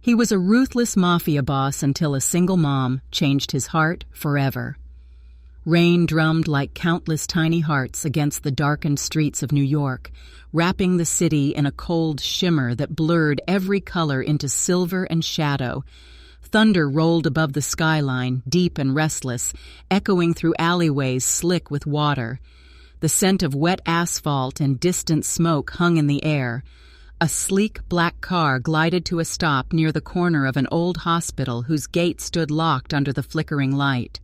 He was a ruthless mafia boss until a single mom changed his heart forever. Rain drummed like countless tiny hearts against the darkened streets of New York, wrapping the city in a cold shimmer that blurred every color into silver and shadow. Thunder rolled above the skyline, deep and restless, echoing through alleyways slick with water. The scent of wet asphalt and distant smoke hung in the air. A sleek black car glided to a stop near the corner of an old hospital whose gate stood locked under the flickering light.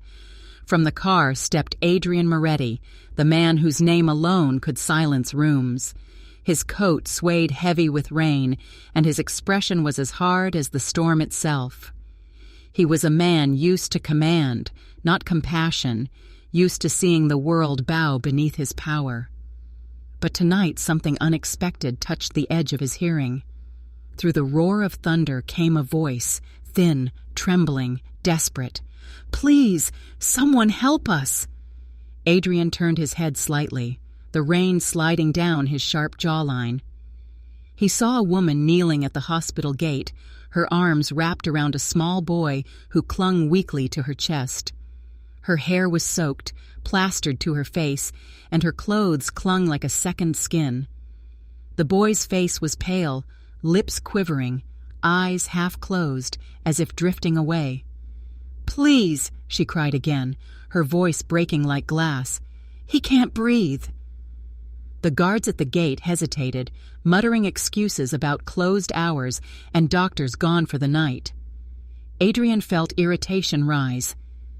From the car stepped Adrian Moretti, the man whose name alone could silence rooms. His coat swayed heavy with rain, and his expression was as hard as the storm itself. He was a man used to command, not compassion, used to seeing the world bow beneath his power. But tonight something unexpected touched the edge of his hearing. Through the roar of thunder came a voice, thin, trembling, desperate. "Please, someone help us!" Adrian turned his head slightly, the rain sliding down his sharp jawline. He saw a woman kneeling at the hospital gate, her arms wrapped around a small boy who clung weakly to her chest. Her hair was soaked, plastered to her face, and her clothes clung like a second skin. The boy's face was pale, lips quivering, eyes half closed, as if drifting away. "Please," she cried again, her voice breaking like glass. "He can't breathe." The guards at the gate hesitated, muttering excuses about closed hours and doctors gone for the night. Adrian felt irritation rise.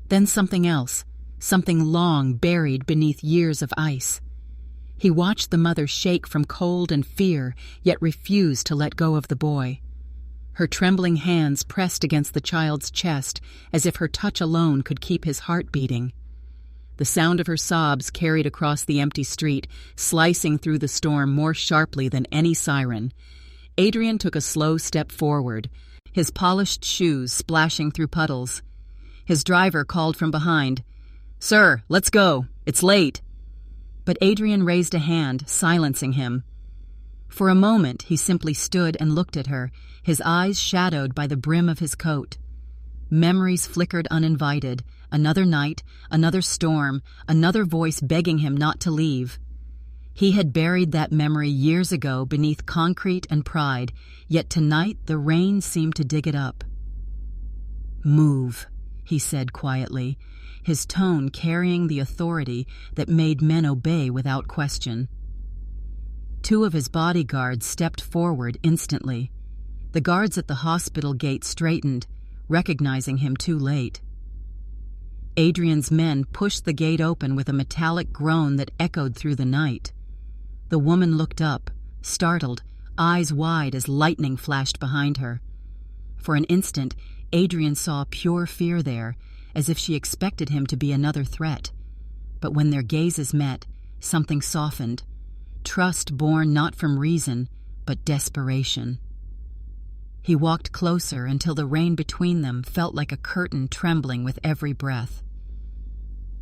Then something else, something long buried beneath years of ice. He watched the mother shake from cold and fear, yet refused to let go of the boy. Her trembling hands pressed against the child's chest as if her touch alone could keep his heart beating. The sound of her sobs carried across the empty street, slicing through the storm more sharply than any siren. Adrian took a slow step forward, his polished shoes splashing through puddles. His driver called from behind, "Sir, let's go. It's late." But Adrian raised a hand, silencing him. For a moment he simply stood and looked at her, his eyes shadowed by the brim of his coat. Memories flickered uninvited, another night, another storm, another voice begging him not to leave. He had buried that memory years ago beneath concrete and pride, yet tonight the rain seemed to dig it up. "Move," he said quietly, his tone carrying the authority that made men obey without question. Two of his bodyguards stepped forward instantly. The guards at the hospital gate straightened, recognizing him too late. Adrian's men pushed the gate open with a metallic groan that echoed through the night. The woman looked up, startled, eyes wide as lightning flashed behind her. For an instant, Adrian saw pure fear there, as if she expected him to be another threat. But when their gazes met, something softened. Trust born not from reason, but desperation. He walked closer until the rain between them felt like a curtain trembling with every breath.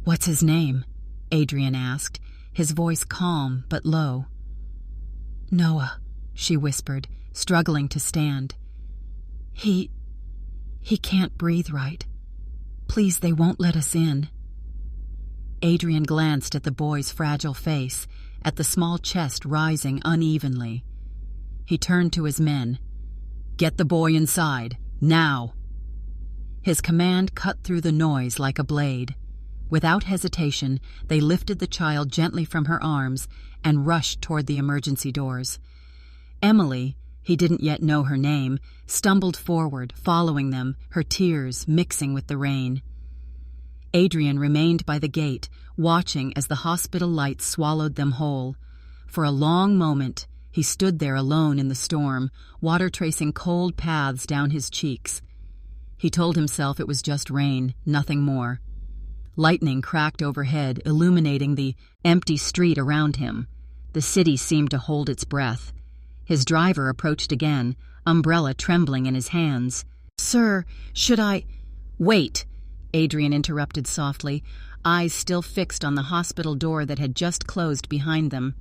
"What's his name?" Adrian asked, his voice calm but low. "Noah," she whispered, struggling to stand. He can't breathe right. Please, they won't let us in." Adrian glanced at the boy's fragile face, at the small chest rising unevenly. He turned to his men. "Get the boy inside, now!" His command cut through the noise like a blade. Without hesitation, they lifted the child gently from her arms and rushed toward the emergency doors. Emily, he didn't yet know her name, stumbled forward, following them, her tears mixing with the rain. Adrian remained by the gate, watching as the hospital lights swallowed them whole. For a long moment, he stood there alone in the storm, water tracing cold paths down his cheeks. He told himself it was just rain, nothing more. Lightning cracked overhead, illuminating the empty street around him. The city seemed to hold its breath. His driver approached again, umbrella trembling in his hands. "Sir, should I—" "Wait," Adrian interrupted softly, eyes still fixed on the hospital door that had just closed behind them.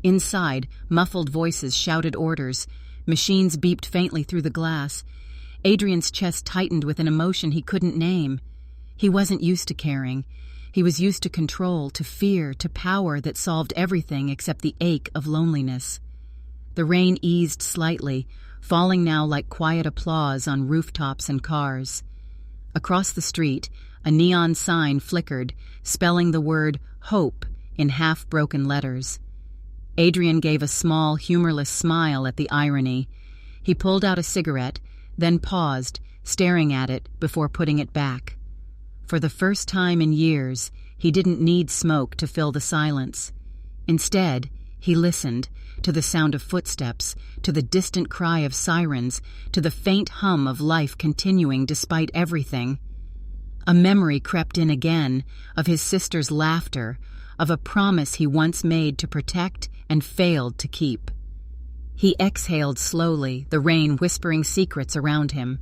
Inside, muffled voices shouted orders. Machines beeped faintly through the glass. Adrian's chest tightened with an emotion he couldn't name. He wasn't used to caring. He was used to control, to fear, to power that solved everything except the ache of loneliness. The rain eased slightly, falling now like quiet applause on rooftops and cars. Across the street, a neon sign flickered, spelling the word "Hope" in half-broken letters. Adrian gave a small, humorless smile at the irony. He pulled out a cigarette, then paused, staring at it before putting it back. For the first time in years, he didn't need smoke to fill the silence. Instead, he listened to the sound of footsteps, to the distant cry of sirens, to the faint hum of life continuing despite everything. A memory crept in again of his sister's laughter, of a promise he once made to protect and failed to keep. He exhaled slowly, the rain whispering secrets around him.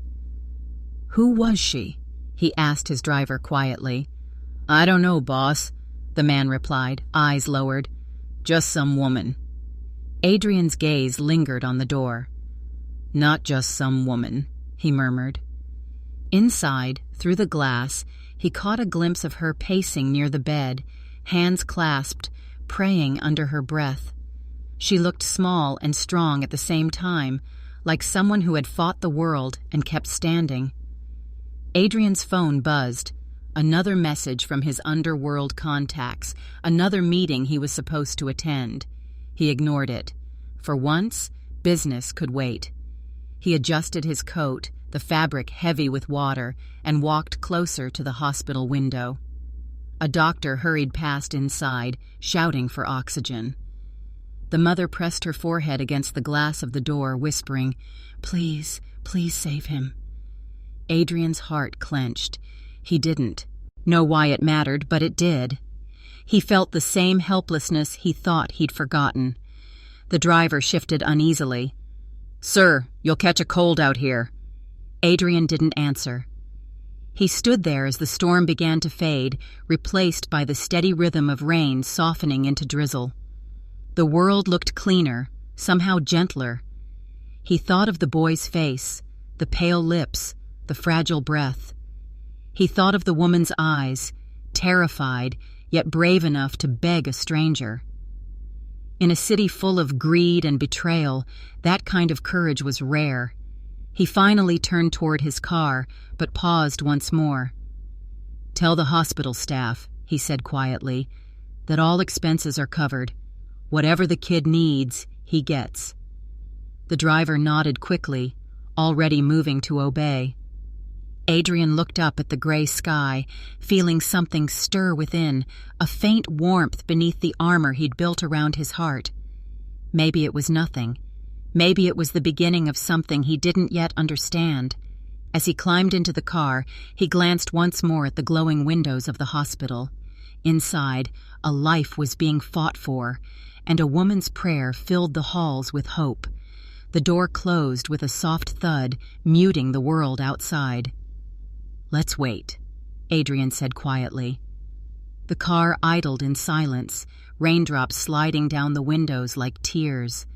"Who was she?" he asked his driver quietly. "I don't know, boss," the man replied, eyes lowered. "Just some woman." Adrian's gaze lingered on the door. "Not just some woman," he murmured. Inside, through the glass, he caught a glimpse of her pacing near the bed, hands clasped, praying under her breath. She looked small and strong at the same time, like someone who had fought the world and kept standing. Adrian's phone buzzed. Another message from his underworld contacts, another meeting he was supposed to attend. He ignored it. For once, business could wait. He adjusted his coat, the fabric heavy with water, and walked closer to the hospital window. A doctor hurried past inside, shouting for oxygen. The mother pressed her forehead against the glass of the door, whispering, "Please, please save him." Adrian's heart clenched. He didn't know why it mattered, but it did. He felt the same helplessness he thought he'd forgotten. The driver shifted uneasily. "Sir, you'll catch a cold out here." Adrian didn't answer. He stood there as the storm began to fade, replaced by the steady rhythm of rain softening into drizzle. The world looked cleaner, somehow gentler. He thought of the boy's face, the pale lips, the fragile breath. He thought of the woman's eyes, terrified, yet brave enough to beg a stranger. In a city full of greed and betrayal, that kind of courage was rare. He finally turned toward his car, but paused once more. "Tell the hospital staff," he said quietly, "that all expenses are covered. Whatever the kid needs, he gets." The driver nodded quickly, already moving to obey. Adrian looked up at the gray sky, feeling something stir within, a faint warmth beneath the armor he'd built around his heart. Maybe it was nothing. Maybe it was the beginning of something he didn't yet understand. As he climbed into the car, he glanced once more at the glowing windows of the hospital. Inside, a life was being fought for, and a woman's prayer filled the halls with hope. The door closed with a soft thud, muting the world outside. "Let's wait," Adrian said quietly. The car idled in silence, raindrops sliding down the windows like tears.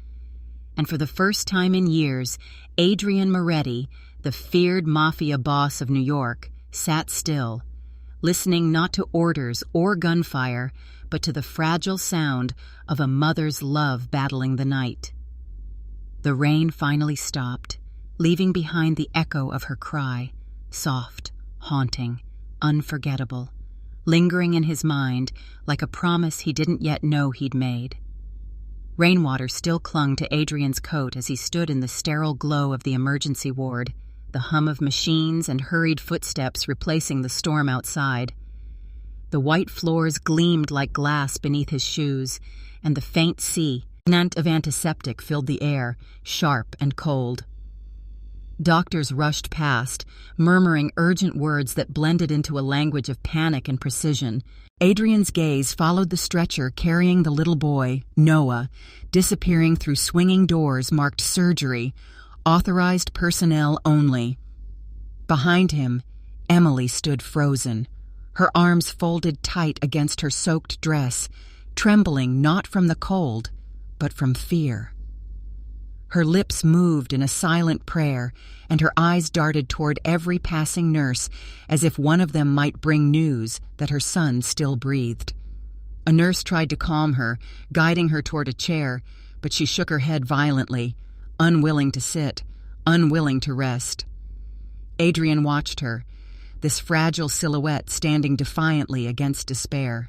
And for the first time in years, Adrian Moretti, the feared mafia boss of New York, sat still, listening not to orders or gunfire, but to the fragile sound of a mother's love battling the night. The rain finally stopped, leaving behind the echo of her cry, soft, haunting, unforgettable, lingering in his mind like a promise he didn't yet know he'd made. Rainwater still clung to Adrian's coat as he stood in the sterile glow of the emergency ward, the hum of machines and hurried footsteps replacing the storm outside. The white floors gleamed like glass beneath his shoes, and the faint sea, scent of antiseptic, filled the air, sharp and cold. Doctors rushed past, murmuring urgent words that blended into a language of panic and precision. Adrian's gaze followed the stretcher carrying the little boy, Noah, disappearing through swinging doors marked surgery, authorized personnel only. Behind him, Emily stood frozen, her arms folded tight against her soaked dress, trembling not from the cold, but from fear. Her lips moved in a silent prayer, and her eyes darted toward every passing nurse as if one of them might bring news that her son still breathed. A nurse tried to calm her, guiding her toward a chair, but she shook her head violently, unwilling to sit, unwilling to rest. Adrian watched her, this fragile silhouette standing defiantly against despair.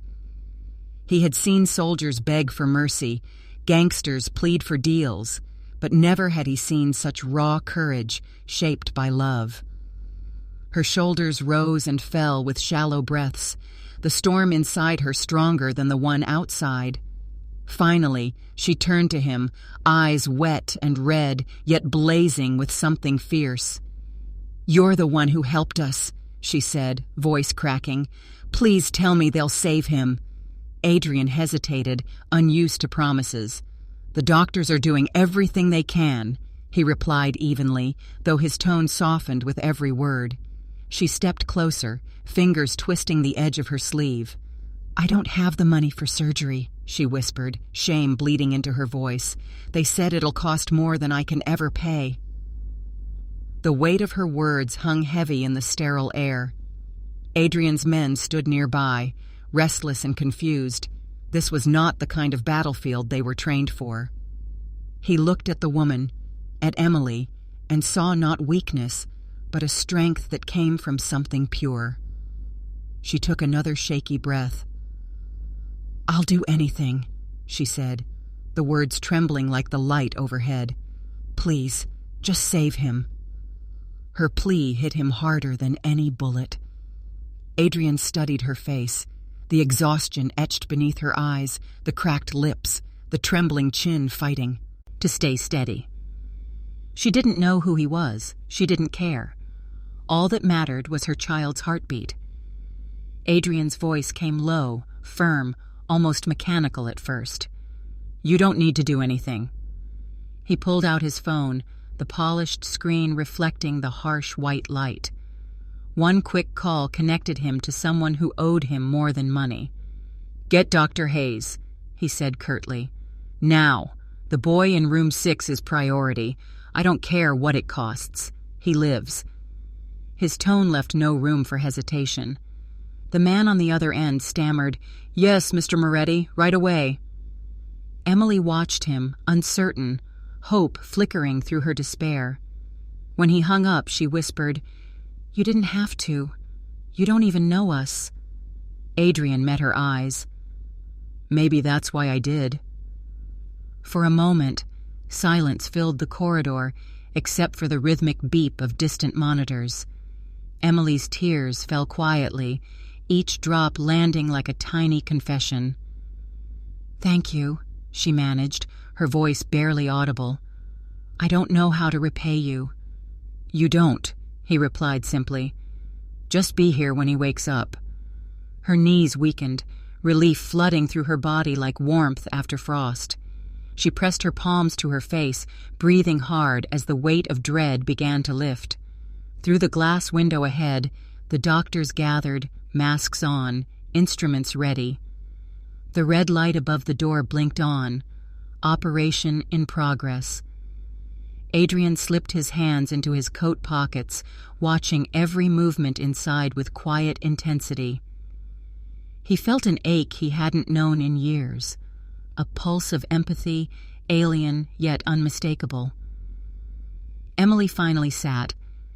He had seen soldiers beg for mercy, gangsters plead for deals, but never had he seen such raw courage shaped by love. Her shoulders rose and fell with shallow breaths, the storm inside her stronger than the one outside. Finally, she turned to him, eyes wet and red, yet blazing with something fierce. "You're the one who helped us," she said, voice cracking. "Please tell me they'll save him." Adrian hesitated, unused to promises. "The doctors are doing everything they can," he replied evenly, though his tone softened with every word. She stepped closer, fingers twisting the edge of her sleeve. "I don't have the money for surgery," she whispered, shame bleeding into her voice. "They said it'll cost more than I can ever pay." The weight of her words hung heavy in the sterile air. Adrian's men stood nearby, restless and confused. This was not the kind of battlefield they were trained for. He looked at the woman, at Emily, and saw not weakness, but a strength that came from something pure. She took another shaky breath. "I'll do anything," she said, the words trembling like the light overhead. "Please, just save him." Her plea hit him harder than any bullet. Adrian studied her face, the exhaustion etched beneath her eyes, the cracked lips, the trembling chin fighting to stay steady. She didn't know who he was. She didn't care. All that mattered was her child's heartbeat. Adrian's voice came low, firm, almost mechanical at first. "You don't need to do anything." He pulled out his phone, the polished screen reflecting the harsh white light. One quick call connected him to someone who owed him more than money. "Get Dr. Hayes," he said curtly. "Now. The boy in room 6 is priority. I don't care what it costs. He lives." His tone left no room for hesitation. The man on the other end stammered, "Yes, Mr. Moretti, right away." Emily watched him, uncertain, hope flickering through her despair. When he hung up, she whispered, "You didn't have to. You don't even know us." Adrian met her eyes. "Maybe that's why I did." For a moment, silence filled the corridor, except for the rhythmic beep of distant monitors. Emily's tears fell quietly, each drop landing like a tiny confession. "Thank you," she managed, her voice barely audible. "I don't know how to repay you." "You don't," he replied simply. "Just be here when he wakes up." Her knees weakened, relief flooding through her body like warmth after frost. She pressed her palms to her face, breathing hard as the weight of dread began to lift. Through the glass window ahead, the doctors gathered, masks on, instruments ready. The red light above the door blinked on. Operation in progress. Adrian slipped his hands into his coat pockets, watching every movement inside with quiet intensity. He felt an ache he hadn't known in years, a pulse of empathy, alien yet unmistakable. Emily finally sat,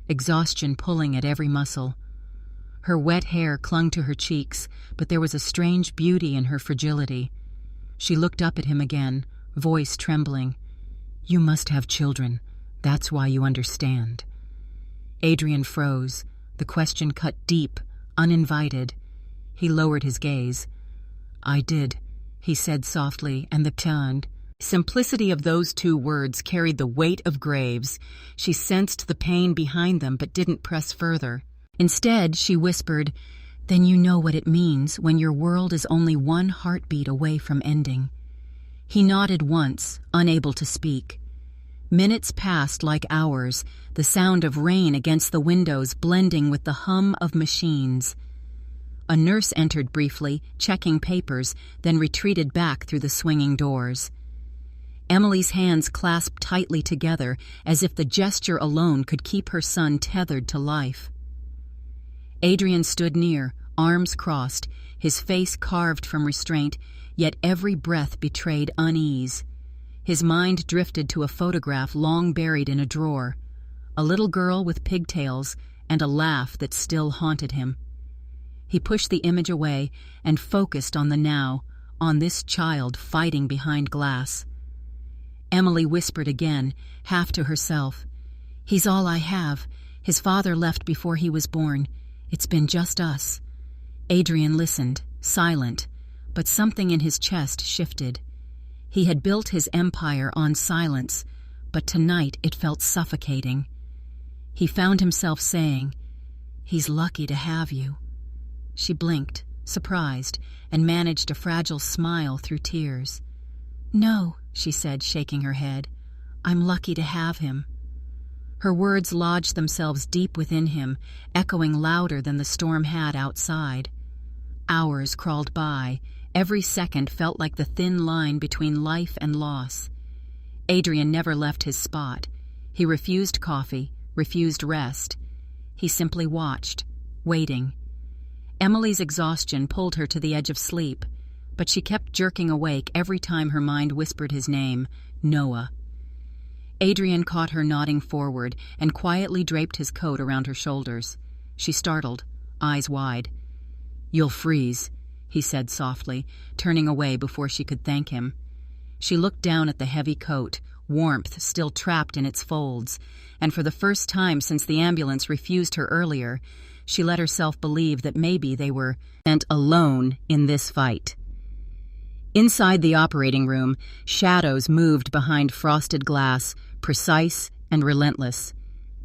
exhaustion pulling at every muscle. Her wet hair clung to her cheeks, but there was a strange beauty in her fragility. She looked up at him again, voice trembling. "You must have children. That's why you understand." Adrian froze, the question cut deep, uninvited. He lowered his gaze. "I did," he said softly, and the tone. Simplicity of those two words carried the weight of graves. She sensed the pain behind them but didn't press further. Instead, she whispered, "Then you know what it means when your world is only one heartbeat away from ending." He nodded once, unable to speak. Minutes passed like hours, the sound of rain against the windows blending with the hum of machines. A nurse entered briefly, checking papers, then retreated back through the swinging doors. Emily's hands clasped tightly together as if the gesture alone could keep her son tethered to life. Adrian stood near, arms crossed, his face carved from restraint, yet every breath betrayed unease. His mind drifted to a photograph long buried in a drawer, a little girl with pigtails and a laugh that still haunted him. He pushed the image away and focused on the now, on this child fighting behind glass. Emily whispered again, half to herself, "He's all I have. His father left before he was born. It's been just us." Adrian listened, silent, but something in his chest shifted. He had built his empire on silence, but tonight it felt suffocating. He found himself saying, "He's lucky to have you." She blinked, surprised, and managed a fragile smile through tears. "No," she said, shaking her head. "I'm lucky to have him." Her words lodged themselves deep within him, echoing louder than the storm had outside. Hours crawled by. Every second felt like the thin line between life and loss. Adrian never left his spot. He refused coffee, refused rest. He simply watched, waiting. Emily's exhaustion pulled her to the edge of sleep, but she kept jerking awake every time her mind whispered his name, Noah. Adrian caught her nodding forward and quietly draped his coat around her shoulders. She startled, eyes wide. "You'll freeze," he said softly, turning away before she could thank him. She looked down at the heavy coat, warmth still trapped in its folds, and for the first time since the ambulance refused her earlier, she let herself believe that maybe they were meant alone in this fight. Inside the operating room, shadows moved behind frosted glass, precise and relentless.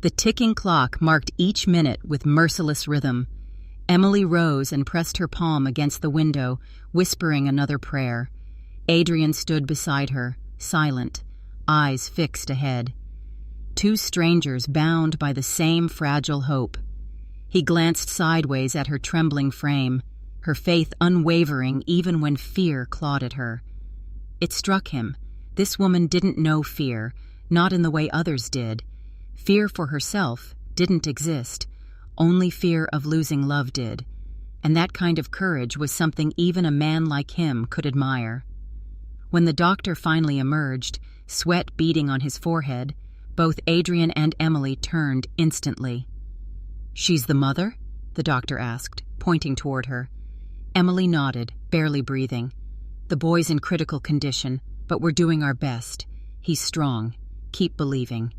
The ticking clock marked each minute with merciless rhythm. Emily rose and pressed her palm against the window, whispering another prayer. Adrian stood beside her, silent, eyes fixed ahead. Two strangers bound by the same fragile hope. He glanced sideways at her trembling frame, her faith unwavering even when fear clawed at her. It struck him. This woman didn't know fear, not in the way others did. Fear for herself didn't exist. Only fear of losing love did. And that kind of courage was something even a man like him could admire. When the doctor finally emerged, sweat beading on his forehead, both Adrian and Emily turned instantly. "She's the mother?" the doctor asked, pointing toward her. Emily nodded, barely breathing. "The boy's in critical condition, but we're doing our best. He's strong. Keep believing."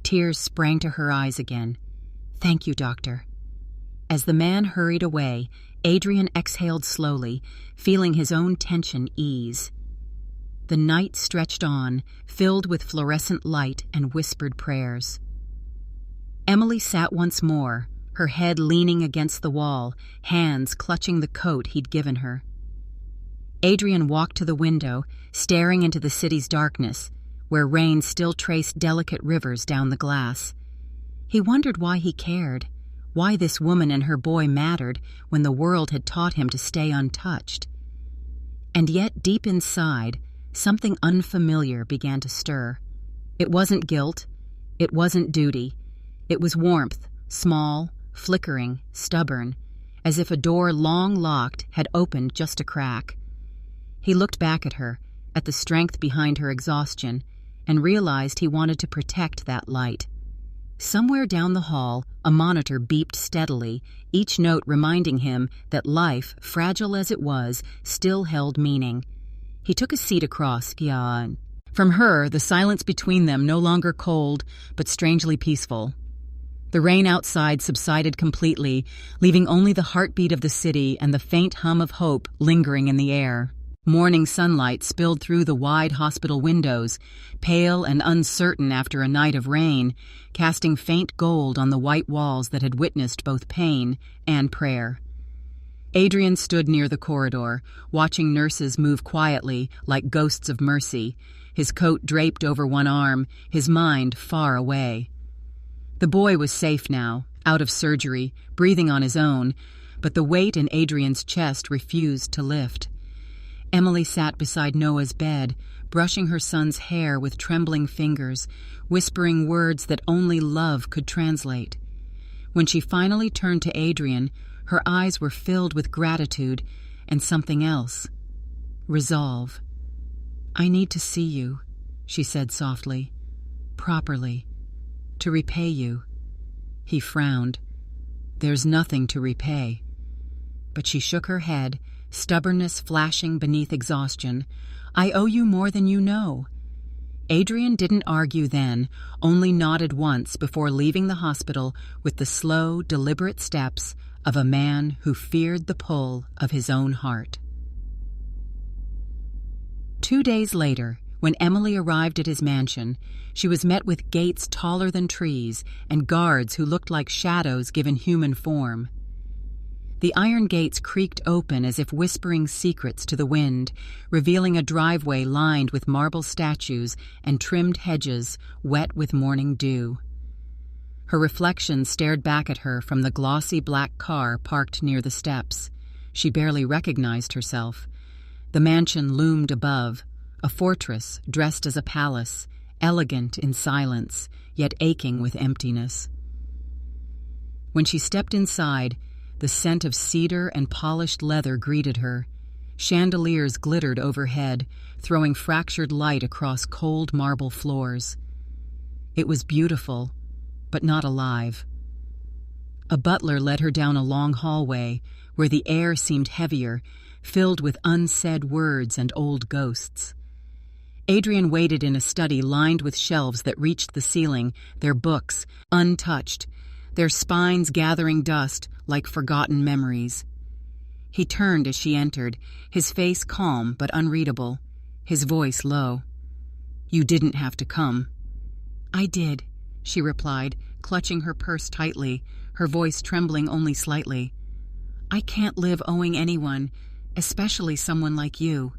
Tears sprang to her eyes again. "Thank you, doctor." As the man hurried away, Adrian exhaled slowly, feeling his own tension ease. The night stretched on, filled with fluorescent light and whispered prayers. Emily sat once more, her head leaning against the wall, hands clutching the coat he'd given her. Adrian walked to the window, staring into the city's darkness, where rain still traced delicate rivers down the glass. He wondered why he cared, why this woman and her boy mattered when the world had taught him to stay untouched. And yet, deep inside, something unfamiliar began to stir. It wasn't guilt. It wasn't duty. It was warmth, small, flickering, stubborn, as if a door long locked had opened just a crack. He looked back at her, at the strength behind her exhaustion, and realized he wanted to protect that light. Somewhere down the hall, a monitor beeped steadily, each note reminding him that life, fragile as it was, still held meaning. He took a seat across, From her, the silence between them no longer cold, but strangely peaceful. The rain outside subsided completely, leaving only the heartbeat of the city and the faint hum of hope lingering in the air. Morning sunlight spilled through the wide hospital windows, pale and uncertain after a night of rain, casting faint gold on the white walls that had witnessed both pain and prayer. Adrian stood near the corridor, watching nurses move quietly, like ghosts of mercy, his coat draped over one arm, his mind far away. The boy was safe now, out of surgery, breathing on his own, but the weight in Adrian's chest refused to lift. Emily sat beside Noah's bed, brushing her son's hair with trembling fingers, whispering words that only love could translate. When she finally turned to Adrian, her eyes were filled with gratitude and something else. Resolve. "I need to see you," she said softly. "Properly. To repay you." He frowned. "There's nothing to repay." But she shook her head, stubbornness flashing beneath exhaustion. "I owe you more than you know." Adrian didn't argue then, only nodded once before leaving the hospital with the slow, deliberate steps of a man who feared the pull of his own heart. 2 days later, when Emily arrived at his mansion, she was met with gates taller than trees and guards who looked like shadows given human form. The iron gates creaked open as if whispering secrets to the wind, revealing a driveway lined with marble statues and trimmed hedges wet with morning dew. Her reflection stared back at her from the glossy black car parked near the steps. She barely recognized herself. The mansion loomed above, a fortress dressed as a palace, elegant in silence, yet aching with emptiness. When she stepped inside, the scent of cedar and polished leather greeted her. Chandeliers glittered overhead, throwing fractured light across cold marble floors. It was beautiful, but not alive. A butler led her down a long hallway, where the air seemed heavier, filled with unsaid words and old ghosts. Adrian waited in a study lined with shelves that reached the ceiling, their books, untouched, their spines gathering dust like forgotten memories. He turned as she entered, his face calm but unreadable, his voice low. "You didn't have to come." "I did," she replied, clutching her purse tightly, her voice trembling only slightly. "I can't live owing anyone, especially someone like you."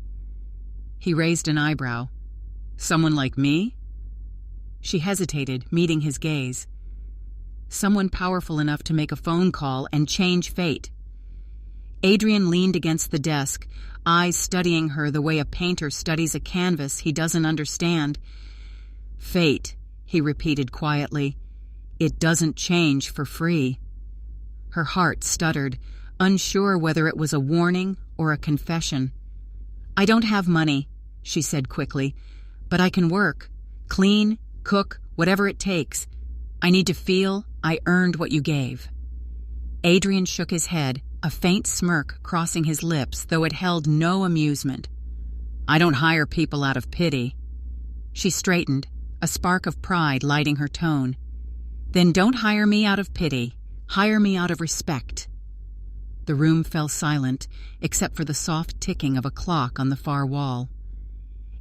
He raised an eyebrow. "Someone like me?" She hesitated, meeting his gaze. "Someone powerful enough to make a phone call and change fate." Adrian leaned against the desk, eyes studying her the way a painter studies a canvas he doesn't understand. "Fate," he repeated quietly. "It doesn't change for free." Her heart stuttered, unsure whether it was a warning or a confession. "I don't have money," she said quickly, "but I can work. Clean, cook, whatever it takes. I need to feel I earned what you gave." Adrian shook his head, a faint smirk crossing his lips, though it held no amusement. "I don't hire people out of pity." She straightened, a spark of pride lighting her tone. "Then don't hire me out of pity. Hire me out of respect." The room fell silent, except for the soft ticking of a clock on the far wall.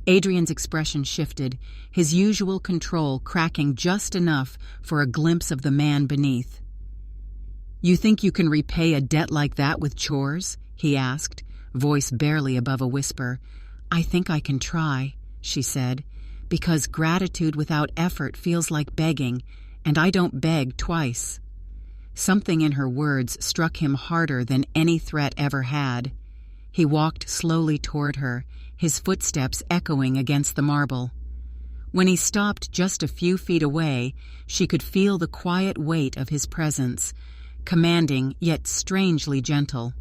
Adrian's expression shifted, his usual control cracking just enough for a glimpse of the man beneath. "You think you can repay a debt like that with chores?" he asked, voice barely above a whisper. "I think I can try," she said, "because gratitude without effort feels like begging, and I don't beg twice." Something in her words struck him harder than any threat ever had. He walked slowly toward her, his footsteps echoing against the marble. When he stopped just a few feet away, she could feel the quiet weight of his presence, commanding yet strangely gentle.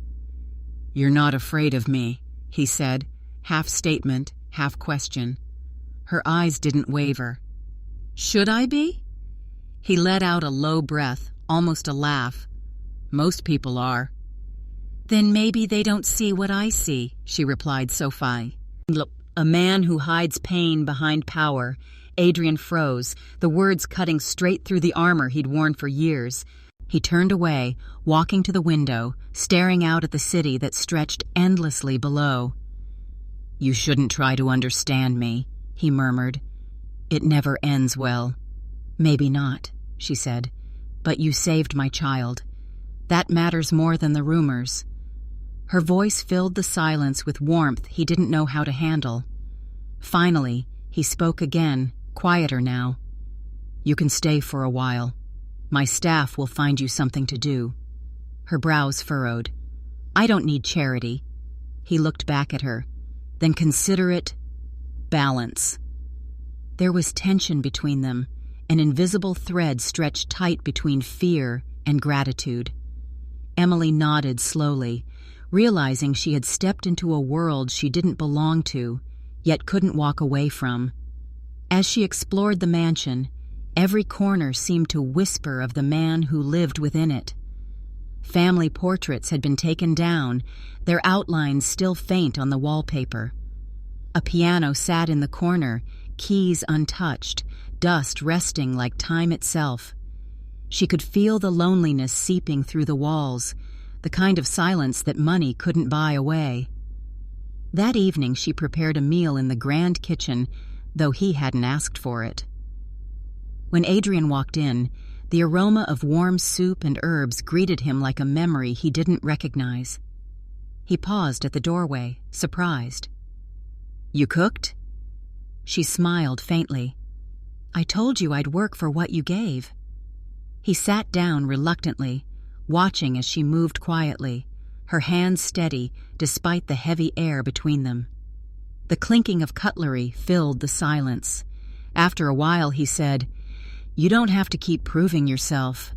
"You're not afraid of me," he said, half statement, half question. Her eyes didn't waver. "Should I be?" He let out a low breath, almost a laugh. "Most people are." "Then maybe they don't see what I see," she replied Sophie. A man who hides pain behind power. Adrian froze, the words cutting straight through the armor he'd worn for years. He turned away, walking to the window, staring out at the city that stretched endlessly below. "You shouldn't try to understand me," he murmured. "It never ends well." "Maybe not," she said, "but you saved my child. That matters more than the rumors." Her voice filled the silence with warmth he didn't know how to handle. Finally, he spoke again, quieter now. "You can stay for a while. My staff will find you something to do." Her brows furrowed. "I don't need charity." He looked back at her. then consider it balance. There was tension between them, an invisible thread stretched tight between fear and gratitude. Emily nodded slowly, realizing she had stepped into a world she didn't belong to, yet couldn't walk away from. As she explored the mansion, every corner seemed to whisper of the man who lived within it. Family portraits had been taken down, their outlines still faint on the wallpaper. A piano sat in the corner, keys untouched, dust resting like time itself. She could feel the loneliness seeping through the walls, the kind of silence that money couldn't buy away. That evening she prepared a meal in the grand kitchen, though he hadn't asked for it. When Adrian walked in, the aroma of warm soup and herbs greeted him like a memory he didn't recognize. He paused at the doorway, surprised. "You cooked?" She smiled faintly. "I told you I'd work for what you gave." He sat down reluctantly, watching as she moved quietly, her hands steady despite the heavy air between them. The clinking of cutlery filled the silence. After a while he said, "You don't have to keep proving yourself."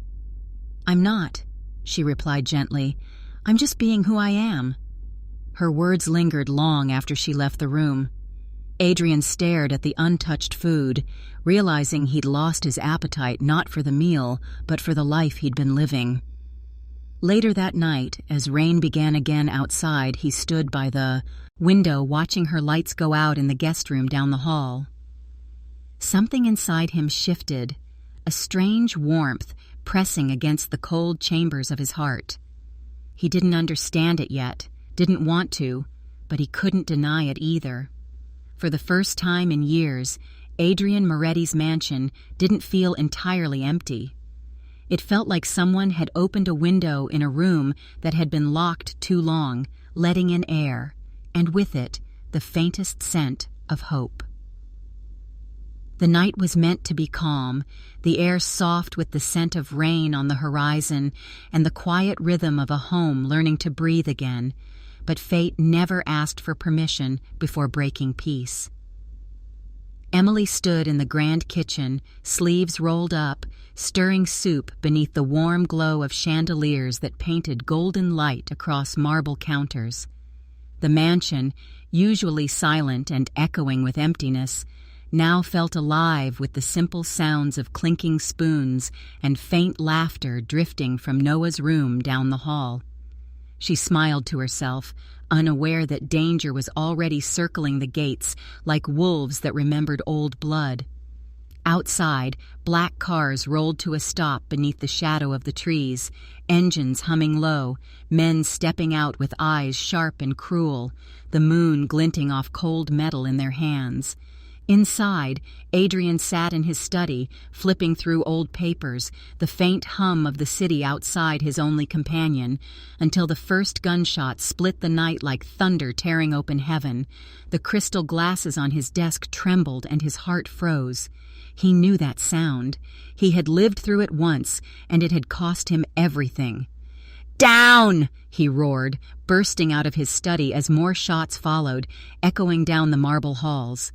"I'm not," she replied gently. "I'm just being who I am." Her words lingered long after she left the room. Adrian stared at the untouched food, realizing he'd lost his appetite not for the meal, but for the life he'd been living. Later that night, as rain began again outside, he stood by the window watching her lights go out in the guest room down the hall. Something inside him shifted, a strange warmth pressing against the cold chambers of his heart. He didn't understand it yet, didn't want to, but he couldn't deny it either. For the first time in years, Adrian Moretti's mansion didn't feel entirely empty. It felt like someone had opened a window in a room that had been locked too long, letting in air, and with it, the faintest scent of hope. The night was meant to be calm, the air soft with the scent of rain on the horizon and the quiet rhythm of a home learning to breathe again, but fate never asked for permission before breaking peace. Emily stood in the grand kitchen, sleeves rolled up, stirring soup beneath the warm glow of chandeliers that painted golden light across marble counters. The mansion, usually silent and echoing with emptiness, now felt alive with the simple sounds of clinking spoons and faint laughter drifting from Noah's room down the hall. She smiled to herself, unaware that danger was already circling the gates like wolves that remembered old blood. Outside, black cars rolled to a stop beneath the shadow of the trees, engines humming low, men stepping out with eyes sharp and cruel, the moon glinting off cold metal in their hands. Inside, Adrian sat in his study, flipping through old papers, the faint hum of the city outside his only companion, until the first gunshot split the night like thunder tearing open heaven. The crystal glasses on his desk trembled and his heart froze. He knew that sound. He had lived through it once, and it had cost him everything. "Down!" he roared, bursting out of his study as more shots followed, echoing down the marble halls.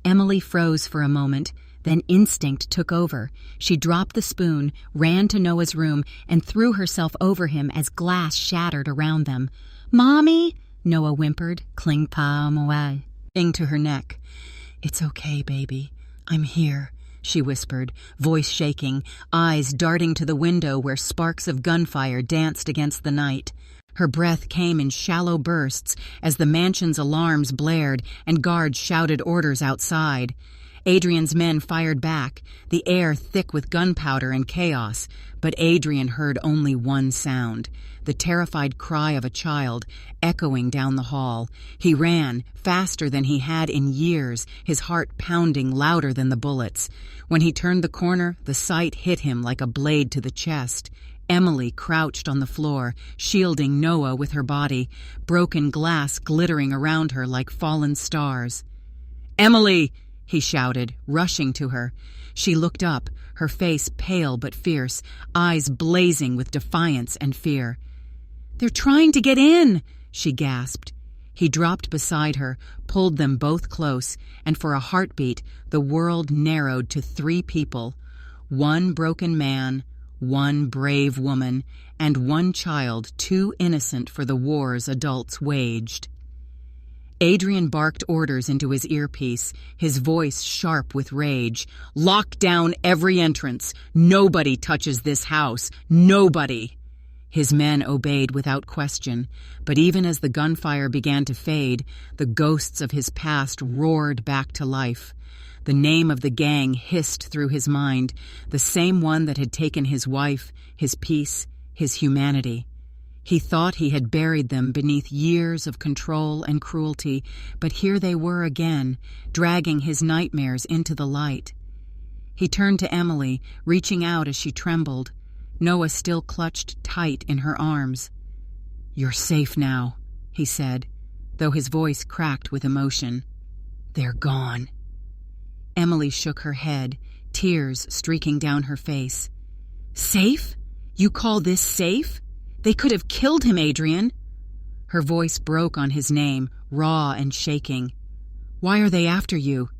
Emily froze for a moment, then instinct took over. She dropped the spoon, ran to Noah's room, and threw herself over him as glass shattered around them. "Mommy!" Noah whimpered, cling to her neck. "It's okay, baby. I'm here," she whispered, voice shaking, eyes darting to the window where sparks of gunfire danced against the night. Her breath came in shallow bursts as the mansion's alarms blared and guards shouted orders outside. Adrian's men fired back, the air thick with gunpowder and chaos, but Adrian heard only one sound, the terrified cry of a child, echoing down the hall. He ran, faster than he had in years, his heart pounding louder than the bullets. When he turned the corner, the sight hit him like a blade to the chest. Emily crouched on the floor, shielding Noah with her body, broken glass glittering around her like fallen stars. "Emily!" he shouted, rushing to her. She looked up, her face pale but fierce, eyes blazing with defiance and fear. "They're trying to get in!" she gasped. He dropped beside her, pulled them both close, and for a heartbeat, the world narrowed to 3 people: one broken man, one brave woman, and one child too innocent for the wars adults waged. Adrian barked orders into his earpiece, his voice sharp with rage. "Lock down every entrance! Nobody touches this house! Nobody!" His men obeyed without question, but even as the gunfire began to fade, the ghosts of his past roared back to life. The name of the gang hissed through his mind, the same one that had taken his wife, his peace, his humanity. He thought he had buried them beneath years of control and cruelty, but here they were again, dragging his nightmares into the light. He turned to Emily, reaching out as she trembled. Noah still clutched tight in her arms. "You're safe now," he said, though his voice cracked with emotion. "They're gone." Emily shook her head, tears streaking down her face. "Safe? You call this safe? They could have killed him, Adrian." Her voice broke on his name, raw and shaking. "Why are they after you?"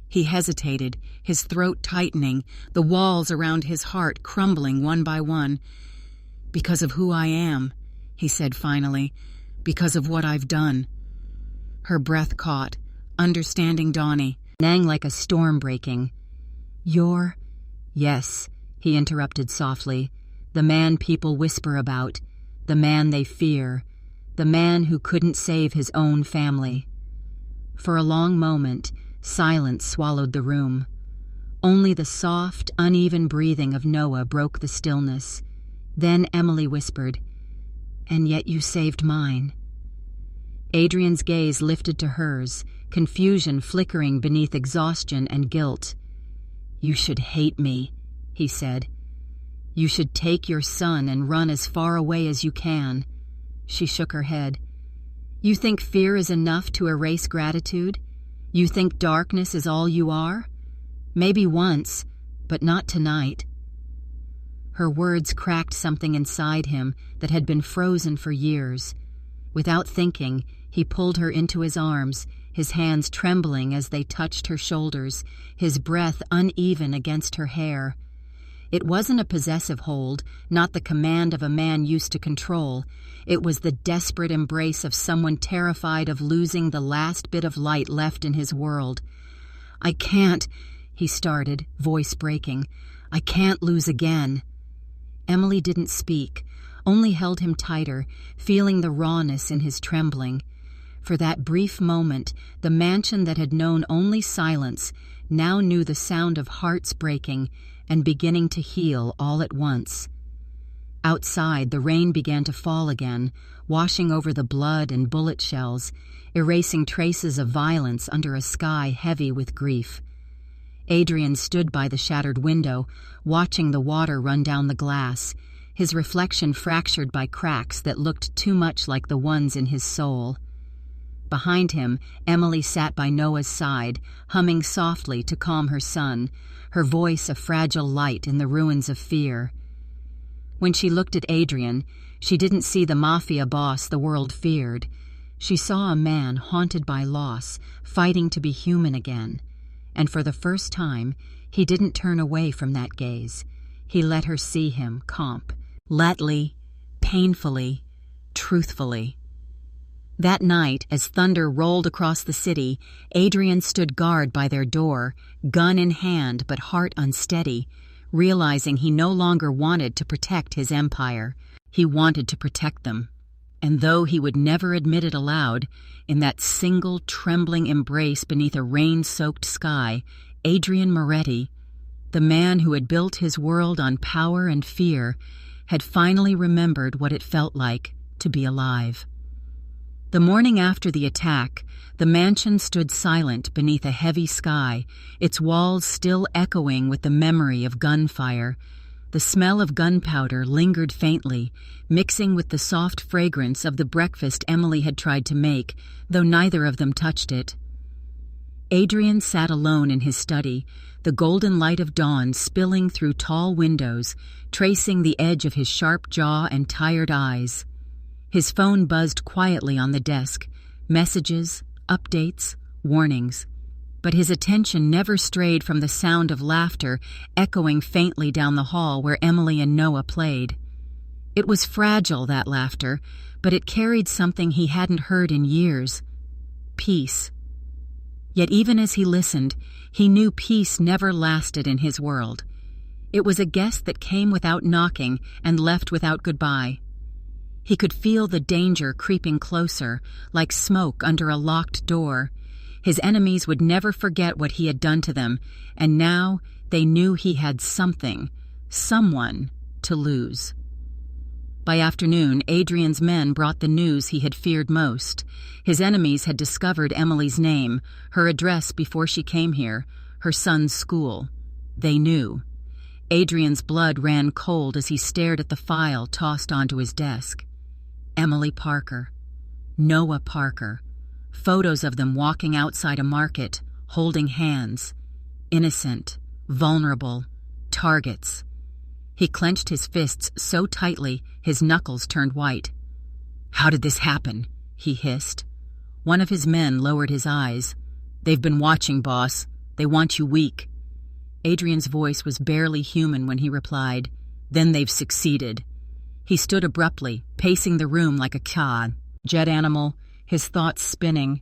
He hesitated, his throat tightening, the walls around his heart crumbling one by one. "Because of who I am," he said finally, "because of what I've done." Her breath caught, understanding Donnie, nang like a storm breaking. "You're—" "Yes," he interrupted softly, "the man people whisper about, the man they fear, the man who couldn't save his own family." For a long moment, silence swallowed the room. Only the soft, uneven breathing of Noah broke the stillness. Then Emily whispered, "And yet you saved mine." Adrian's gaze lifted to hers, confusion flickering beneath exhaustion and guilt. "You should hate me," he said. "You should take your son and run as far away as you can." She shook her head. "You think fear is enough to erase gratitude? You think darkness is all you are? Maybe once, but not tonight." Her words cracked something inside him that had been frozen for years. Without thinking, he pulled her into his arms, his hands trembling as they touched her shoulders, his breath uneven against her hair. It wasn't a possessive hold, not the command of a man used to control. It was the desperate embrace of someone terrified of losing the last bit of light left in his world. "I can't," he started, voice breaking. "I can't lose again." Emily didn't speak, only held him tighter, feeling the rawness in his trembling. For that brief moment, the mansion that had known only silence now knew the sound of hearts breaking and beginning to heal all at once. Outside, the rain began to fall again, washing over the blood and bullet shells, erasing traces of violence under a sky heavy with grief. Adrian stood by the shattered window, watching the water run down the glass, his reflection fractured by cracks that looked too much like the ones in his soul. Behind him, Emily sat by Noah's side, humming softly to calm her son, her voice a fragile light in the ruins of fear. When she looked at Adrian, she didn't see the mafia boss the world feared. She saw a man haunted by loss, fighting to be human again. And for the first time, he didn't turn away from that gaze. He let her see him, lightly, painfully, truthfully. That night, as thunder rolled across the city, Adrian stood guard by their door, gun in hand but heart unsteady, realizing he no longer wanted to protect his empire. He wanted to protect them. And though he would never admit it aloud, in that single trembling embrace beneath a rain-soaked sky, Adrian Moretti, the man who had built his world on power and fear, had finally remembered what it felt like to be alive. The morning after the attack, the mansion stood silent beneath a heavy sky, its walls still echoing with the memory of gunfire. The smell of gunpowder lingered faintly, mixing with the soft fragrance of the breakfast Emily had tried to make, though neither of them touched it. Adrian sat alone in his study, the golden light of dawn spilling through tall windows, tracing the edge of his sharp jaw and tired eyes. His phone buzzed quietly on the desk, Messages, updates, warnings. But his attention never strayed from the sound of laughter echoing faintly down the hall where Emily and Noah played. It was fragile, that laughter, but it carried something he hadn't heard in years. Peace. Yet even as he listened, he knew peace never lasted in his world. It was a guest that came without knocking and left without goodbye. He could feel the danger creeping closer, like smoke under a locked door. His enemies would never forget what he had done to them, and now they knew he had something, someone, to lose. By afternoon, Adrian's men brought the news he had feared most. His enemies had discovered Emily's name, her address before she came here, her son's school. They knew. Adrian's blood ran cold as he stared at the file tossed onto his desk. Emily Parker. Noah Parker. Photos of them walking outside a market, holding hands. Innocent, vulnerable, targets. He clenched his fists so tightly his knuckles turned white. "How did this happen?" he hissed. One of his men lowered his eyes. "They've been watching, boss. They want you weak." Adrian's voice was barely human when he replied, "Then they've succeeded." He stood abruptly, pacing the room like a jet animal, his thoughts spinning.